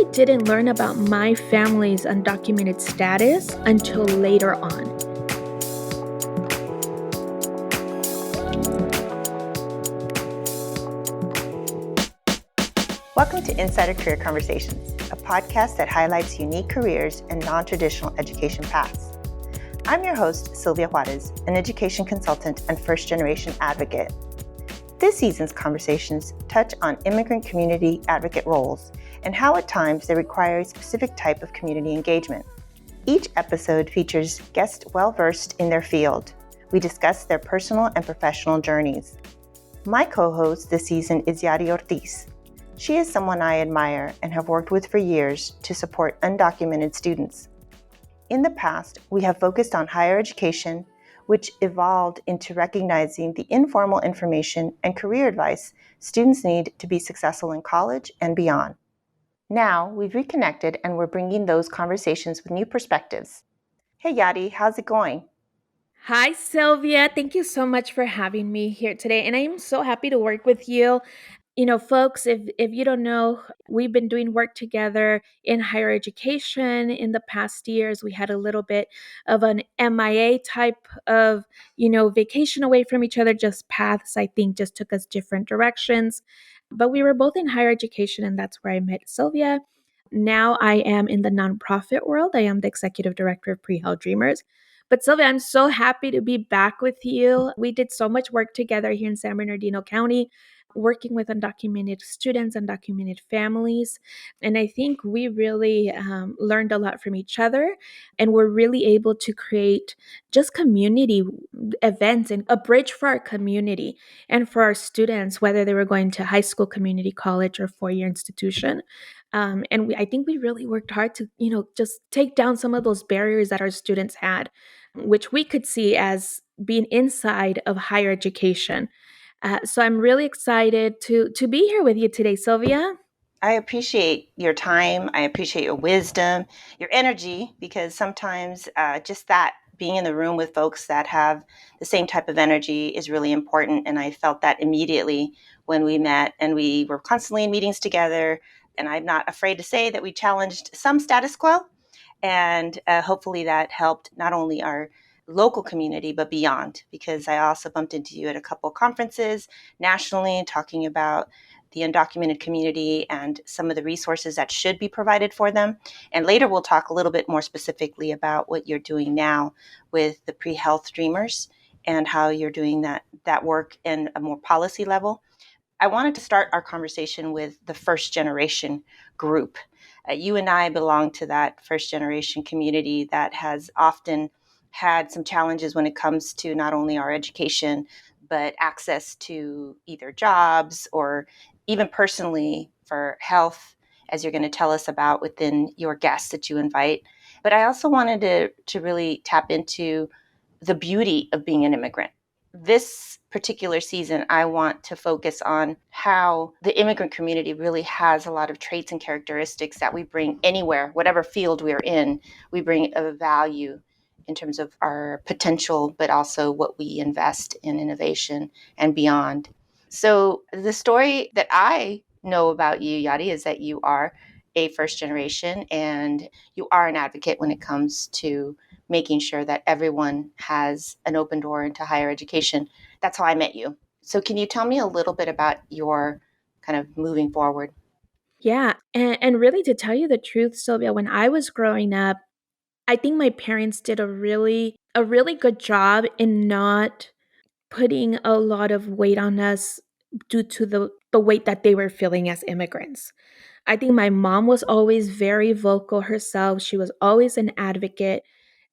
really didn't learn about my family's undocumented status until later on. Welcome to Insider Career Conversations, a podcast that highlights unique careers and non-traditional education paths. I'm your host, Sylvia Juarez, an education consultant and first-generation advocate. This season's conversations touch on immigrant community advocate roles and how at times they require a specific type of community engagement. Each episode features guests well-versed in their field. We discuss their personal and professional journeys. My co-host this season is Yadira Ortiz. She is someone I admire and have worked with for years to support undocumented students. In the past, we have focused on higher education, which evolved into recognizing the informal information and career advice students need to be successful in college and beyond. Now, we've reconnected and we're bringing those conversations with new perspectives. Hey Yadi, how's it going? Hi, Sylvia. Thank you so much for having me here today. And I am so happy to work with you. You know, folks, if you don't know, we've been doing work together in higher education in the past years. We had a little bit of an MIA type of, vacation away from each other, just paths, I think, just took us different directions. But we were both in higher education, and that's where I met Sylvia. Now I am in the nonprofit world. I am the executive director of Pre-Health Dreamers. But Sylvia, I'm so happy to be back with you. We did so much work together here in San Bernardino County, working with undocumented students, undocumented families. And I think we really learned a lot from each other. And we're really able to create just community events and a bridge for our community and for our students, whether they were going to high school, community college, or four-year institution. I think we really worked hard to, just take down some of those barriers that our students had, which we could see as being inside of higher education. So I'm really excited to be here with you today, Sylvia. I appreciate your time. I appreciate your wisdom, your energy, because sometimes just that being in the room with folks that have the same type of energy is really important. And I felt that immediately when we met, and we were constantly in meetings together. And I'm not afraid to say that we challenged some status quo. And hopefully that helped not only our local community, but beyond, because I also bumped into you at a couple of conferences nationally talking about the undocumented community and some of the resources that should be provided for them. And later we'll talk a little bit more specifically about what you're doing now with the Pre-Health Dreamers and how you're doing that work in a more policy level. I wanted to start our conversation with the first generation group. You and I belong to that first generation community that has often had some challenges when it comes to not only our education, but access to either jobs or even personally for health, as you're going to tell us about within your guests that you invite. But I also wanted to really tap into the beauty of being an immigrant. This particular season, I want to focus on how the immigrant community really has a lot of traits and characteristics that we bring anywhere, whatever field we're in. We bring a value in terms of our potential, but also what we invest in innovation and beyond. So the story that I know about you, Yadi, is that you are a first generation and you are an advocate when it comes to making sure that everyone has an open door into higher education. That's how I met you. So can you tell me a little bit about your kind of moving forward? Yeah. And really, to tell you the truth, Sylvia, when I was growing up, I think my parents did a really good job in not putting a lot of weight on us due to the weight that they were feeling as immigrants. I think my mom was always very vocal herself. She was always an advocate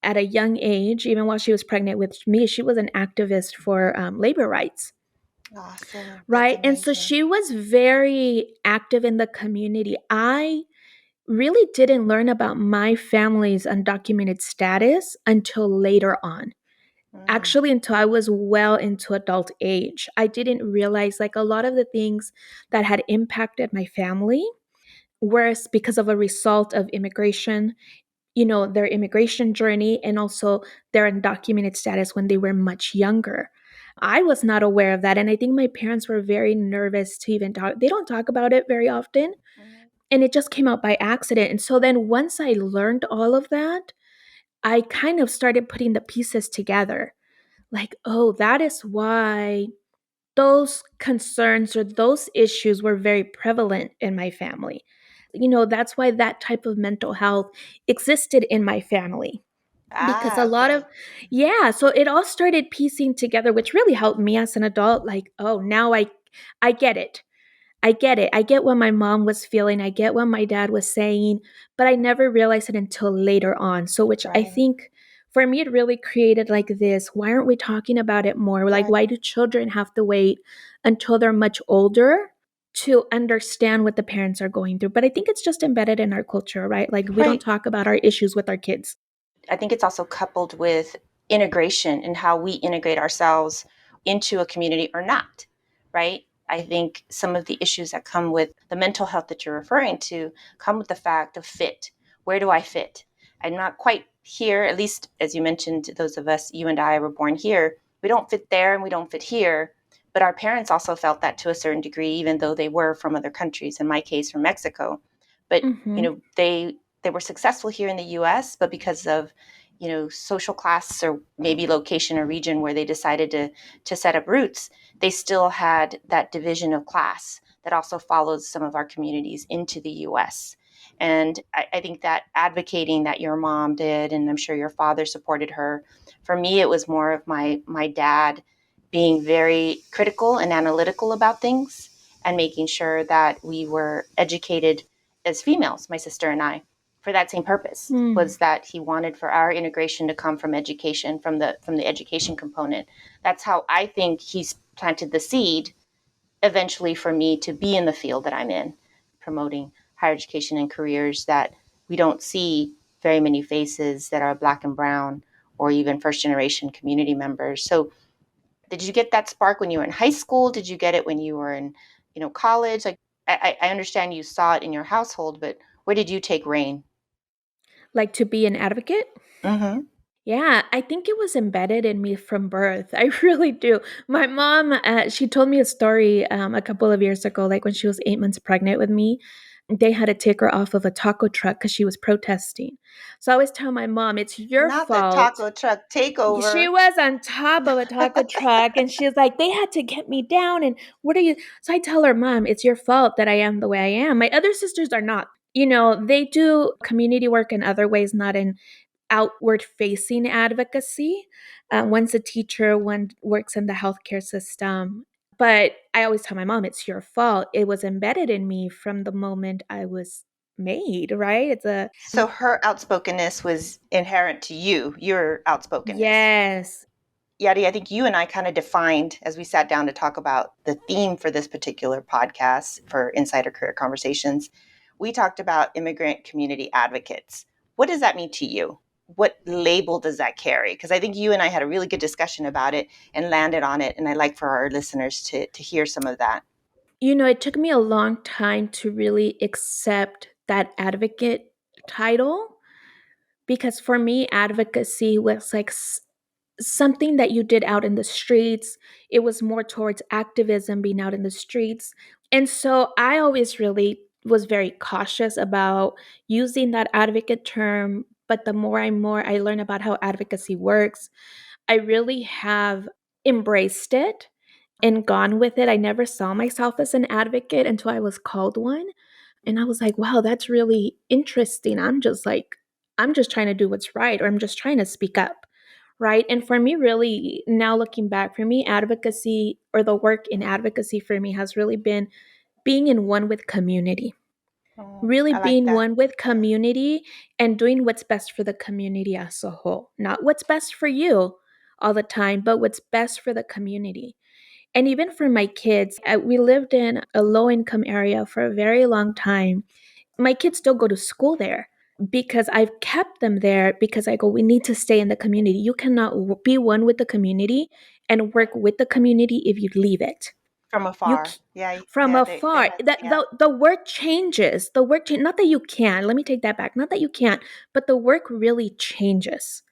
at a young age. Even while she was pregnant with me, she was an activist for labor rights. Awesome. Right. And so she was very active in the community. I really didn't learn about my family's undocumented status until later on. Actually, until I was well into adult age. I didn't realize like a lot of the things that had impacted my family were because of a result of immigration, their immigration journey and also their undocumented status when they were much younger. I was not aware of that. And I think my parents were very nervous to even talk. They don't talk about it very often. and it just came out by accident. And so then once I learned all of that, I kind of started putting the pieces together. Like, oh, that is why those concerns or those issues were very prevalent in my family. That's why that type of mental health existed in my family. Because a Ah, lot of, okay. yeah, so it all started piecing together, which really helped me as an adult. Like, oh, now I get it. I get it. I get what my mom was feeling. I get what my dad was saying, but I never realized it until later on. So, which I Right. think for me, it really created like this, why aren't we talking about it more? Like, Right. why do children have to wait until they're much older to understand what the parents are going through? But I think it's just embedded in our culture, right? Like, we don't Right. talk about our issues with our kids. I think it's also coupled with integration and how we integrate ourselves into a community or not, right? I think some of the issues that come with the mental health that you're referring to come with the fact of fit. Where do I fit? I'm not quite here, at least as you mentioned, those of us, you and I were born here. We don't fit there and we don't fit here. But our parents also felt that to a certain degree, even though they were from other countries, in my case, from Mexico. But, Mm-hmm. they were successful here in the US, but because of social class or maybe location or region where they decided to set up roots, they still had that division of class that also follows some of our communities into the US. And I think that advocating that your mom did, and I'm sure your father supported her, for me it was more of my dad being very critical and analytical about things and making sure that we were educated as females, my sister and I, for that same purpose, Mm. was that he wanted for our integration to come from education, from the education component. That's how I think he's planted the seed eventually for me to be in the field that I'm in, promoting higher education and careers that we don't see very many faces that are black and brown or even first generation community members. So did you get that spark when you were in high school? Did you get it when you were in, college? Like I understand you saw it in your household, but where did you take reign? Like to be an advocate? Mm-hmm. Yeah, I think it was embedded in me from birth. I really do. My mom, she told me a story a couple of years ago, like when she was 8 months pregnant with me. They had to take her off of a taco truck because she was protesting. So I always tell my mom, it's your Not the fault. taco truck She takeover. was on top of a taco truck and she's like, they had to get me down. And what are you? So I tell her, Mom, it's your fault that I am the way I am. My other sisters are not. They do community work in other ways, not in outward facing advocacy. One's a teacher, one works in the healthcare system. But I always tell my mom, it's your fault. It was embedded in me from the moment I was made, right? So her outspokenness was inherent to you, your outspokenness. Yes. Yadi, I think you and I kind of defined as we sat down to talk about the theme for this particular podcast for Insider Career Conversations. We talked about immigrant community advocates. What does that mean to you? What label does that carry? Because I think you and I had a really good discussion about it and landed on it. And I'd like for our listeners to hear some of that. It took me a long time to really accept that advocate title because for me, advocacy was like something that you did out in the streets. It was more towards activism, being out in the streets. And so I always really was very cautious about using that advocate term. But the more I learn about how advocacy works, I really have embraced it and gone with it. I never saw myself as an advocate until I was called one. And I was like, wow, that's really interesting. I'm just trying to do what's right, or I'm just trying to speak up. Right. And for me, really, now looking back, for me, advocacy or the work in advocacy for me has really been being in one with community, really I like being that. one with community and doing what's best for the community as a whole. Not what's best for you all the time, but what's best for the community. And even for my kids, we lived in a low income area for a very long time. My kids still go to school there because I've kept them there because I go, we need to stay in the community. You cannot be one with the community and work with the community if you leave it. From You afar. Yeah, from yeah, they afar. had, That yeah. the work changes. The work not that you can. Let me take that back. Not that you can't, but the work really changes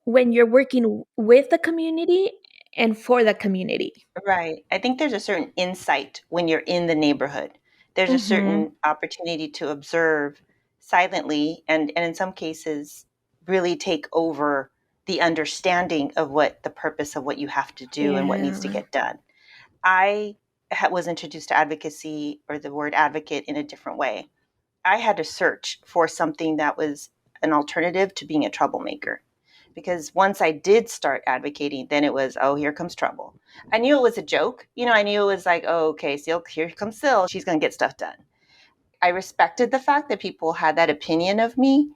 when you're working with the community and for the community. Right. I think there's a certain insight when you're in the neighborhood. There's a Mhm. certain opportunity to observe silently and in some cases really take over the understanding of what the purpose of what you have to do and what needs to Yeah. get done. I was introduced to advocacy or the word advocate in a different way. I had to search for something that was an alternative to being a troublemaker. Because once I did start advocating, then it was, oh, here comes trouble. I knew it was a joke. I knew it was like, oh, okay, Sil, here comes Sil. She's going to get stuff done. I respected the fact that people had that opinion of me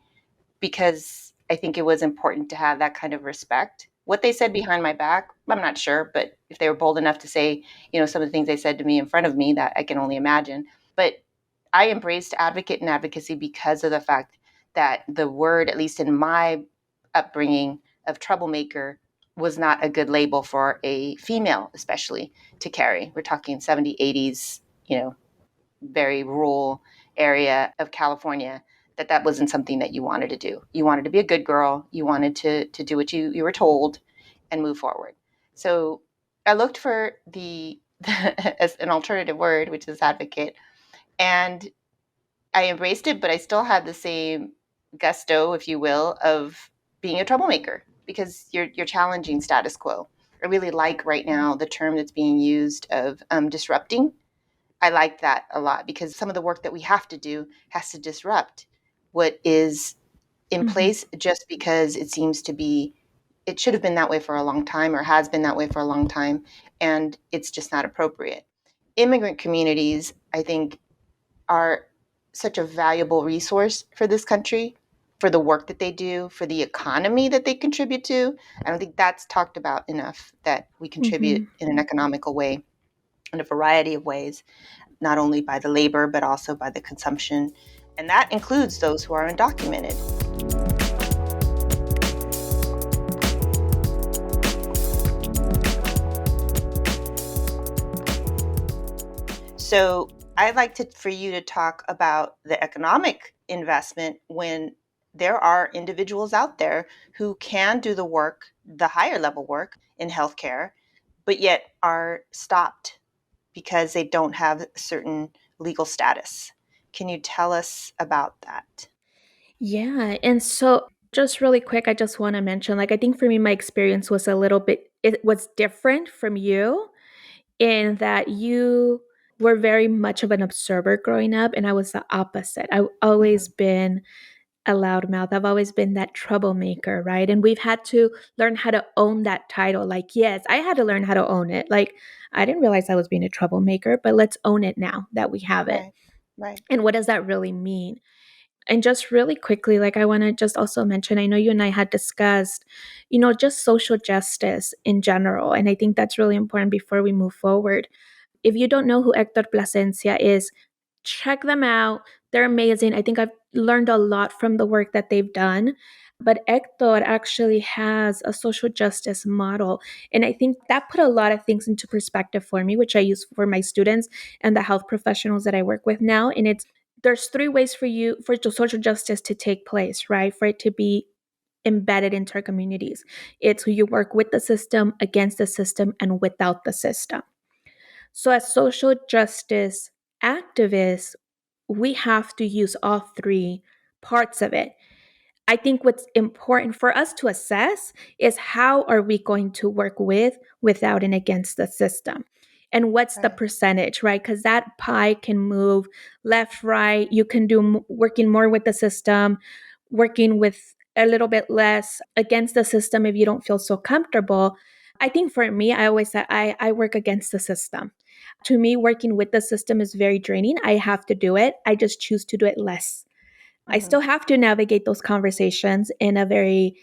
because I think it was important to have that kind of respect. What they said behind my back, I'm not sure, but if they were bold enough to say, some of the things they said to me in front of me, that I can only imagine. But I embraced advocate and advocacy because of the fact that the word, at least in my upbringing of troublemaker, was not a good label for a female, especially to carry. We're talking 70s, 80s, very rural area of California, that wasn't something that you wanted to do. You wanted to be a good girl. You wanted to do what you were told and move forward. So I looked for the as an alternative word, which is advocate, and I embraced it, but I still had the same gusto, if you will, of being a troublemaker because you're challenging status quo. I really like right now the term that's being used of disrupting. I like that a lot because some of the work that we have to do has to disrupt what is in Mhm. place just because it seems to be, it should have been that way for a long time or has been that way for a long time, and it's just not appropriate. Immigrant communities, I think, are such a valuable resource for this country, for the work that they do, for the economy that they contribute to. I don't think that's talked about enough, that we contribute Mhm. in an economical way in a variety of ways, not only by the labor, but also by the consumption. And that includes those who are undocumented. So I'd like for you to talk about the economic investment when there are individuals out there who can do the work, the higher level work in healthcare, but yet are stopped because they don't have certain legal status. Can you tell us about that? Yeah, and so just really quick, I just wanna mention, like, I think for me, my experience was a little bit it was different from you in that you were very much of an observer growing up, and I was the opposite. I've always Mhm. been a loudmouth. I've always been that troublemaker, right? And we've had to learn how to own that title. Like, yes, I had to learn how to own it. Like, I didn't realize I was being a troublemaker, but let's own it now that we have it. Right, right. And what does that really mean? And just really quickly, like, I want to just also mention, I know you and I had discussed, just social justice in general. And I think that's really important before we move forward. If you don't know who Hector Plasencia is, check them out. They're amazing. I think I've learned a lot from the work that they've done. But Hector actually has a social justice model. And I think that put a lot of things into perspective for me, which I use for my students and the health professionals that I work with now. And there's three ways for the social justice to take place, right? For it to be embedded into our communities. It's who you work with the system, against the system, and without the system. So, as social justice activists, we have to use all three parts of it. I think what's important for us to assess is how are we going to work with, without, and against the system? And what's the Right. percentage, right? Because that pie can move left, right. You can do working more with the system, working with a little bit less against the system if you don't feel so comfortable. I think for me, I always say I work against the system. To me, working with the system is very draining. I have to do it. I just choose to do it less. I Hmm. still have to navigate those conversations in a very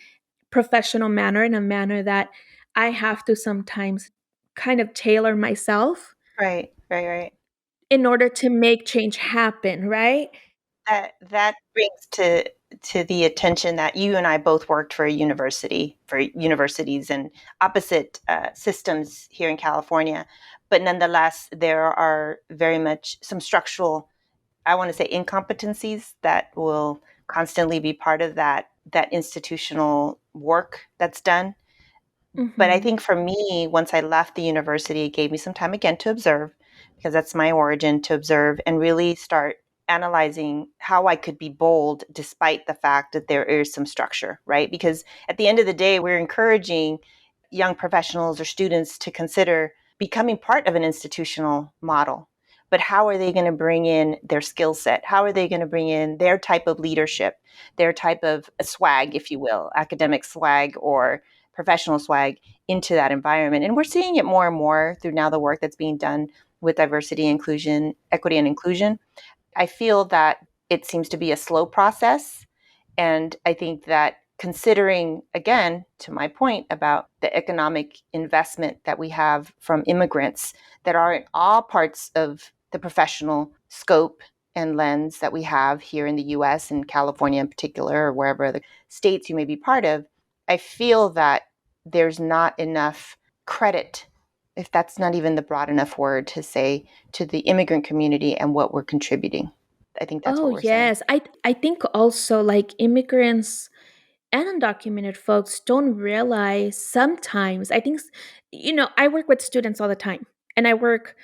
professional manner, in a manner that I have to sometimes kind of tailor myself Right, right, right. in order to make change happen, right? That brings to the attention that you and I both worked for a university, for universities and opposite systems here in California, but nonetheless there are very much some structural, I want to say, incompetencies that will constantly be part of that institutional work that's done. But I Mhm. think for me, once I left the university, it gave me some time again to observe. because that's my origin, to observe and really start analyzing how I could be bold despite the fact that there is some structure, right? Because at the end of the day, we're encouraging young professionals or students to consider becoming part of an institutional model. But how are they going to bring in their skill set? How are they going to bring in their type of leadership, their type of swag, if you will, academic swag or professional swag into that environment? And we're seeing it more and more through now the work that's being done with diversity, inclusion, equity, and inclusion. I feel that it seems to be a slow process. And I think that considering, again, to my point about the economic investment that we have from immigrants that are in all parts of the professional scope and lens that we have here in the US and California in particular, or wherever the states you may be part of, I feel that there's not enough credit, if that's not even the broad enough word to say, to the immigrant community and what we're contributing. I think that's Oh, what we're saying. yes. I think also like immigrants and undocumented folks don't realize sometimes. I think, I work with students all the time, and I work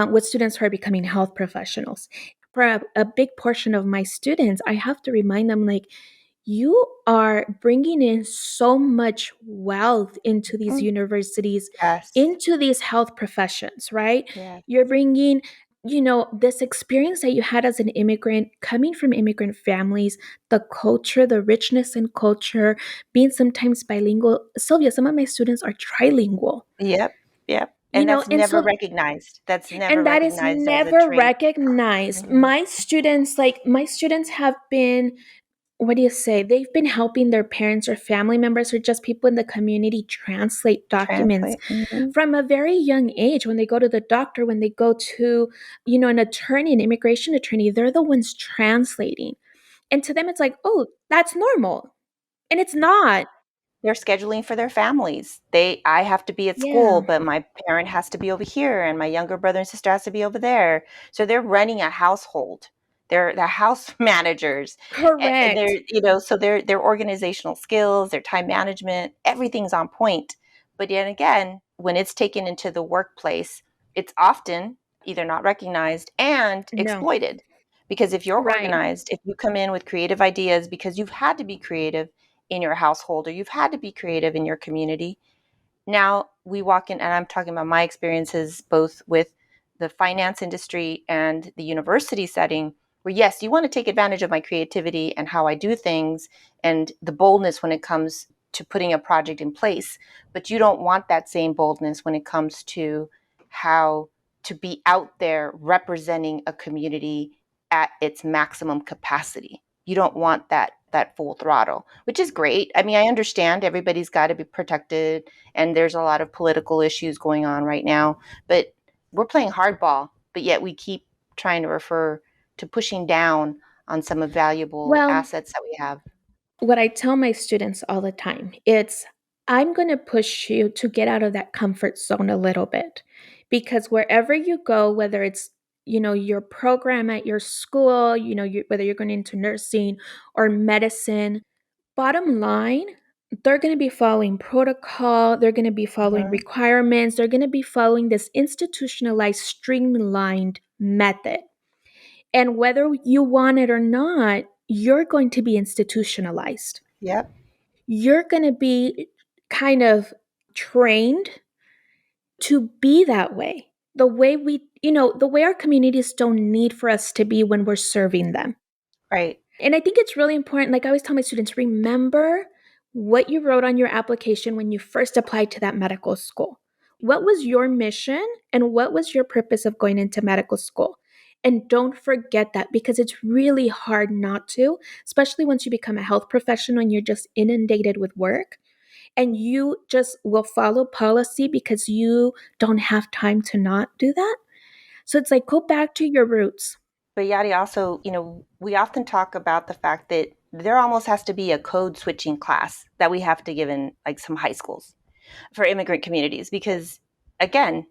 with students who are becoming health professionals. For a big portion of my students, I have to remind them, like, you are bringing in so much wealth into these Mm, universities, yes. into these health professions, right? Yeah. You're bringing, this experience that you had as an immigrant, coming from immigrant families, the culture, the richness in culture, being sometimes bilingual. Sylvia, some of my students are trilingual, Yep. Yep. And that's and never so, recognized. That's never and that is recognized as a never trait. recognized. Hmm. My students have been, what do you say? They've been helping their parents or family members or just people in the community translate documents Translate. Hmm. from a very young age. When they go to the doctor, when they go to, an attorney, an immigration attorney, they're the ones translating. And to them, it's like, oh, that's normal. And it's not. They're scheduling for their families. I have to be at school, Yeah, but my parent has to be over here and my younger brother and sister has to be over there. So they're running a household. They're house managers. And correct. they're, so their organizational skills, their time management, everything's on point. But yet again, when it's taken into the workplace, it's often either not recognized and No, exploited. Because if you're right. organized, if you come in with creative ideas because you've had to be creative in your household or you've had to be creative in your community, now we walk in, and I'm talking about my experiences both with the finance industry and the university setting, where yes, you want to take advantage of my creativity and how I do things and the boldness when it comes to putting a project in place, but you don't want that same boldness when it comes to how to be out there representing a community at its maximum capacity. You don't want that full throttle, which is great. I mean, I understand everybody's got to be protected and there's a lot of political issues going on right now, but we're playing hardball, but yet we keep trying to refer to pushing down on some of valuable Well, assets that we have. what I tell my students all the time, it's, I'm going to push you to get out of that comfort zone a little bit, because wherever you go, whether it's, your program at your school, whether you're going into nursing or medicine, bottom line, they're going to be following protocol, they're going to be following Hmm. requirements, they're going to be following this institutionalized, streamlined method. And whether you want it or not, you're going to be institutionalized. Yep. You're going to be kind of trained to be that way. The way our communities don't need for us to be when we're serving them. Right. And I think it's really important. Like I always tell my students, remember what you wrote on your application when you first applied to that medical school. What was your mission and what was your purpose of going into medical school? And don't forget that, because it's really hard not to, especially once you become a health professional and you're just inundated with work and you just will follow policy because you don't have time to not do that. So it's like, go back to your roots. But Yadi, also, we often talk about the fact that there almost has to be a code switching class that we have to give in like some high schools for immigrant communities because, again,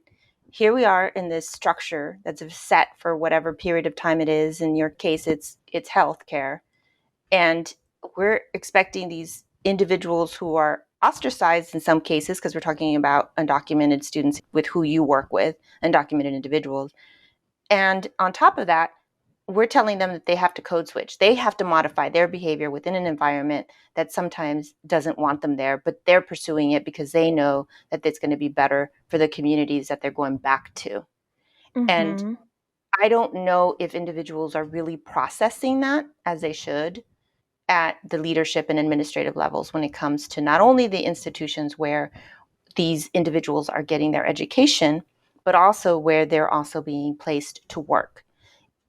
here we are in this structure that's set for whatever period of time it is. In your case, it's healthcare, and we're expecting these individuals who are ostracized in some cases because we're talking about undocumented students with who you work with, undocumented individuals. And on top of that, we're telling them that they have to code switch. They have to modify their behavior within an environment that sometimes doesn't want them there, but they're pursuing it because they know that it's going to be better for the communities that they're going back to. And Mm-hmm. I don't know if individuals are really processing that as they should at the leadership and administrative levels when it comes to not only the institutions where these individuals are getting their education, but also where they're also being placed to work.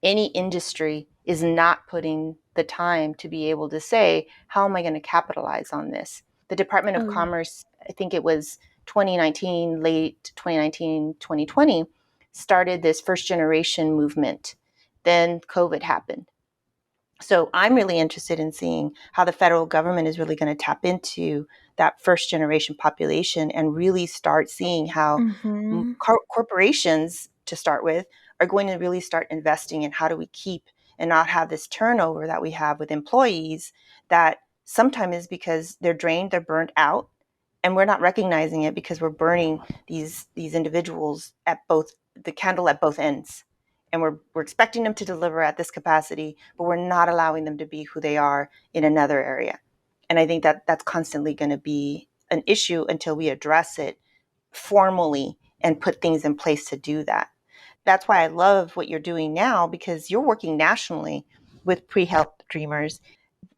Any industry is not putting the time to be able to say, how am I going to capitalize on this? The Department of Oh, yeah. Commerce, I think it was 2019, late 2019, 2020, started this first generation movement. Then COVID happened. So I'm really interested in seeing how the federal government is really going to tap into that first generation population and really start seeing how Mm-hmm. corporations, to start with, are going to really start investing in how do we keep and not have this turnover that we have with employees that sometimes is because they're drained, they're burnt out, and we're not recognizing it because we're burning these individuals at both the candle at both ends, and we're expecting them to deliver at this capacity, but we're not allowing them to be who they are in another area. And I think that that's constantly going to be an issue until we address it formally and put things in place to do that. That's why I love what you're doing now, because you're working nationally with pre-health dreamers.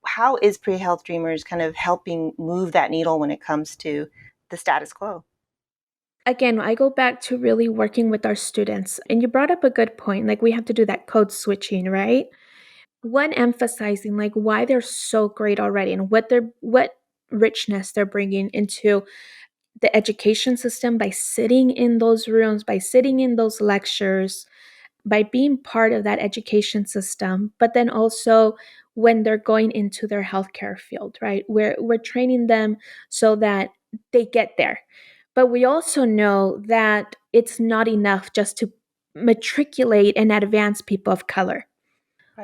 How is pre-health dreamers kind of helping move that needle when it comes to the status quo? Again, I go back to really working with our students. And you brought up a good point. Like, we have to do that code switching, right? One, emphasizing like why they're so great already and what richness they're bringing into the education system by sitting in those rooms, by sitting in those lectures, by being part of that education system, but then also when they're going into their healthcare field, right? We're training them so that they get there. But we also know that it's not enough just to matriculate and advance people of color.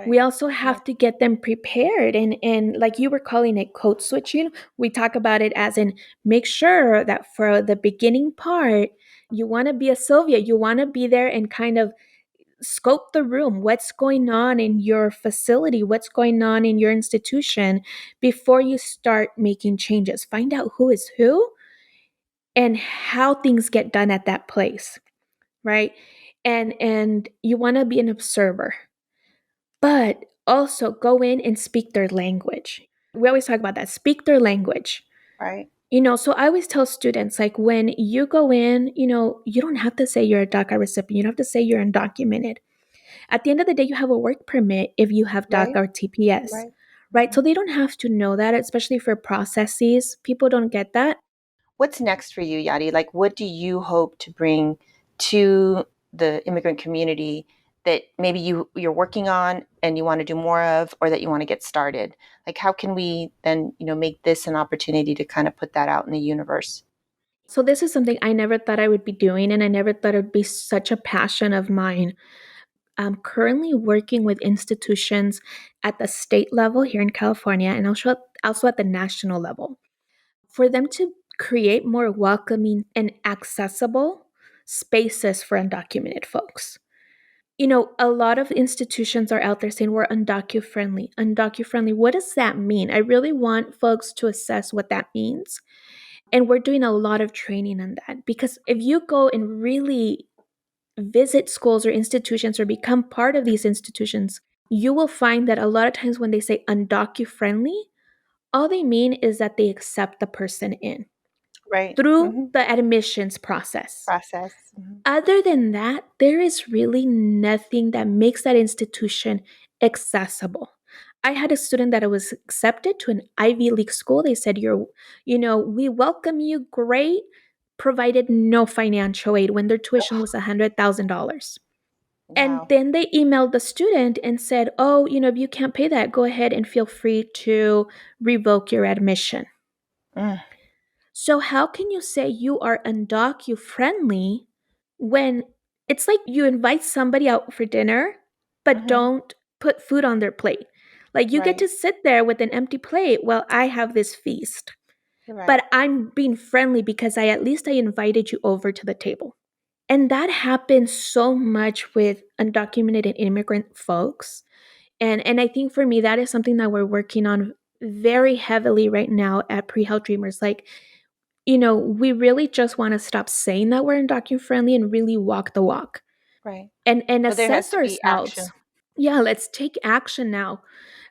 We Right. also Right. have to get them prepared, and like you were calling it code switching, we talk about it as in make sure that for the beginning part, you want to be a Sylvia, you want to be there and kind of scope the room, what's going on in your facility, what's going on in your institution before you start making changes. Find out who is who and how things get done at that place, right? And you want to be an observer, but also go in and speak their language. We always talk about that, speak their language. Right. So I always tell students, like, when you go in, you don't have to say you're a DACA recipient. You don't have to say you're undocumented. At the end of the day, you have a work permit if you have DACA Right. or TPS, Right. right? Mhm. So they don't have to know that, especially for processes. People don't get that. What's next for you, Yadi? Like, what do you hope to bring to the immigrant community that maybe you're working on and you want to do more of, or that you want to get started? Like, how can we then, make this an opportunity to kind of put that out in the universe? So this is something I never thought I would be doing, and I never thought it would be such a passion of mine. I'm currently working with institutions at the state level here in California and also at the national level for them to create more welcoming and accessible spaces for undocumented folks. A lot of institutions are out there saying we're undocu friendly. Undocu friendly, what does that mean? I really want folks to assess what that means. And we're doing a lot of training on that because if you go and really visit schools or institutions or become part of these institutions, you will find that a lot of times when they say undocu friendly, all they mean is that they accept the person in Right. through Hmm. the admissions process. Process. Hmm. Other than that, there is really nothing that makes that institution accessible. I had a student that was accepted to an Ivy League school. They said, we welcome you, great, provided no financial aid when their tuition was $100,000. And Wow. then they emailed the student and said, oh, if you can't pay that, go ahead and feel free to revoke your admission. Mm. So, how can you say you are undocu friendly when it's like you invite somebody out for dinner, but Hmm. don't put food on their plate? Like, you get Right. to sit there with an empty plate while I have this feast. Right. but I'm being friendly because at least I invited you over to the table. And that happens so much with undocumented and immigrant folks. And I think for me, that is something that we're working on very heavily right now at Pre-Health Dreamers. Like, we really just want to stop saying that we're undocumented friendly and really walk the walk Right. and But there has assess to be ourselves. action. Yeah, let's take action now.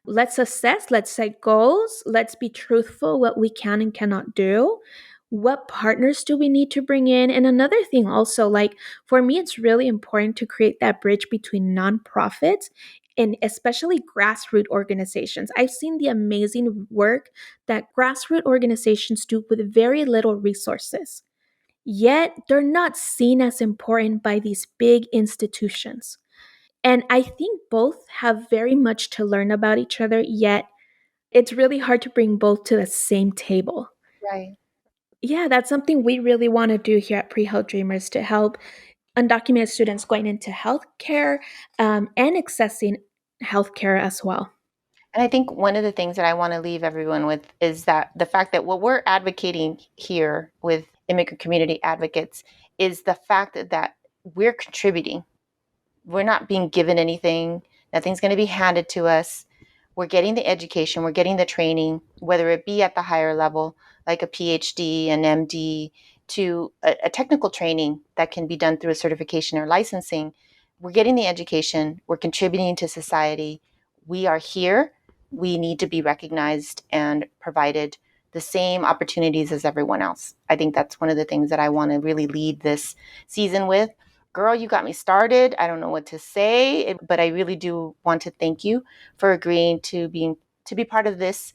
Let's assess, let's set goals, let's be truthful what we can and cannot do. What partners do we need to bring in? And another thing also, like for me, it's really important to create that bridge between nonprofits and especially grassroots organizations. I've seen the amazing work that grassroots organizations do with very little resources. Yet they're not seen as important by these big institutions. And I think both have very much to learn about each other, yet it's really hard to bring both to the same table. Right. Yeah, that's something we really want to do here at Pre-Health Dreamers to help undocumented students going into healthcare and accessing healthcare as well. And I think one of the things that I want to leave everyone with is that the fact that what we're advocating here with immigrant community advocates is the fact that we're contributing. We're not being given anything. Nothing's going to be handed to us. We're getting the education, we're getting the training, whether it be at the higher level, like a PhD, an MD, to a technical training that can be done through a certification or licensing. We're getting the education, we're contributing to society. We are here. We need to be recognized and provided the same opportunities as everyone else. I think that's one of the things that I want to really lead this season with. Girl, you got me started. I don't know what to say, but I really do want to thank you for agreeing to be part of this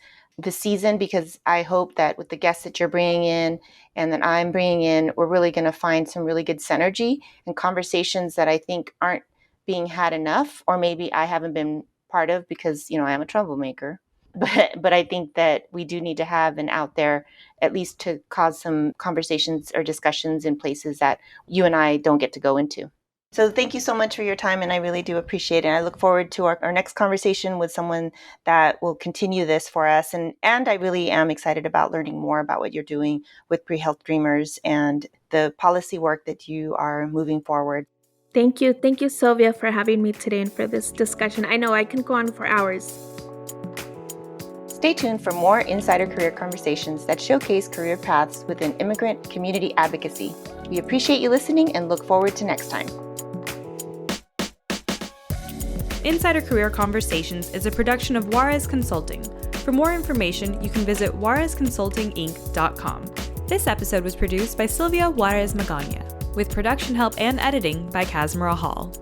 season, because I hope that with the guests that you're bringing in and that I'm bringing in, we're really going to find some really good synergy and conversations that I think aren't being had enough, or maybe I haven't been part of because I am a troublemaker. But I think that we do need to have an out there, at least to cause some conversations or discussions in places that you and I don't get to go into. So thank you so much for your time, and I really do appreciate it. I look forward to our next conversation with someone that will continue this for us. And I really am excited about learning more about what you're doing with Pre-Health Dreamers and the policy work that you are moving forward. Thank you. Thank you, Sylvia, for having me today and for this discussion. I know I can go on for hours. Stay tuned for more insider career conversations that showcase career paths within immigrant community advocacy. We appreciate you listening and look forward to next time. Insider Career Conversations is a production of Juarez Consulting. For more information, you can visit juarezconsultinginc.com. This episode was produced by Sylvia Juarez Magana, with production help and editing by Kazmira Hall.